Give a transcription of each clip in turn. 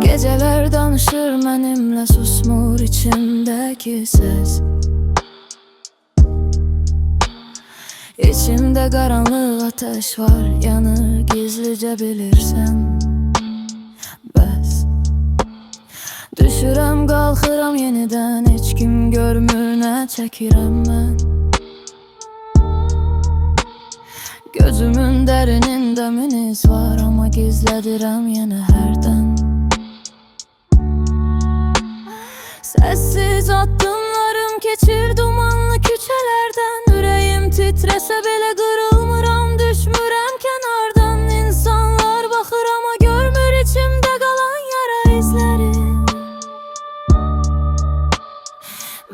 Geceler danışır mənimlə, susmur içimdəki səs. İçimdə qaranlıq ateş var, yanır gizlicə bilirsən. Bəs düşürəm, qalxıram yenidən, heç kim görmür nə çəkirəm mən. Gözümün dərinində miniz var, amma gizlədirəm yenə hərdən. Sessiz addımlarım keçir dumanlı küçələrdən. Ürəyim titrəsə belə qırılmıram, düşmürəm kənardan. İnsanlar baxır amma görmür içimdə qalan yara izləri.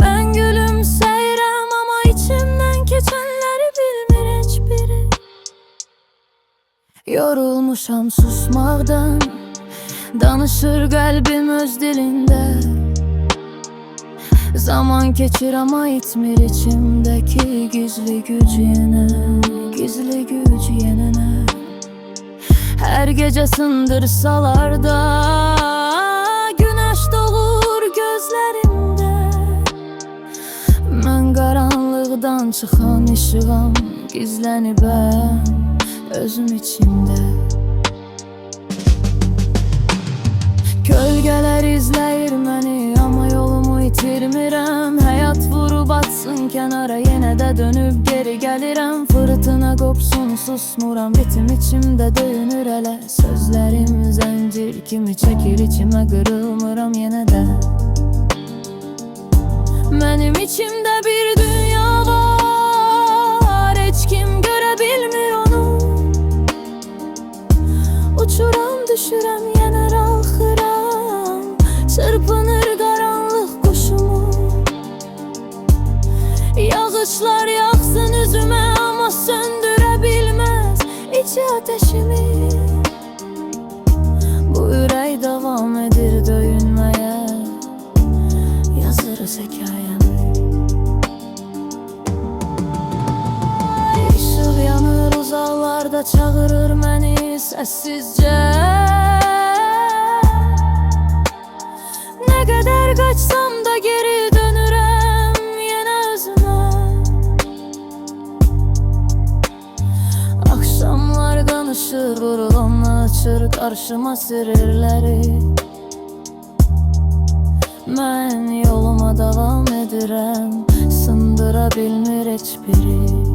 Mən gülümsəyirəm amma içimdən keçənləri bilmir heç biri. Yorulmuşam susmaqdan, danışır qəlbim öz dilində. Zaman keçir ama itmir içimdeki gizli güc yenə, gizli güc yenə. Her gece sındırsalar da güneş doğur gözlerimde. Mən qaranlıqdan çıxan işığam, gizlənib özüm içimdə. Kölgələr izləyir məni, amma yolumu itirmirəm. Həyat vurub atsın kənara, yenə də dönüb geri gəlirəm. Fırtına qopsun susmuram, ritim içimdə döyünür hələ. Sözlərim zəncir kimi çəkir içimə, qırılmıram yenə də. Mənim içimdə bir dünya var, heç kim görə bilmir onu. Uçuram, düşürəm, yenə qalxıram. Çırpınır qaranlıq quşumu. Yağışlar yaxsın üzümə, amma söndürə bilməz içi ateşimi. Bu ürək davam edir döyünməyə, yazırız hekayəni. İşıq yanır uzaqlarda, çağırır məni səssizcə. Ne kadar kaçsam da geri dönürəm yenə özümə. Akşamlar danışır, vurulanla açır qarşıma sirrləri. Mən yoluma davam edirəm, sındıra bilmir heç biri.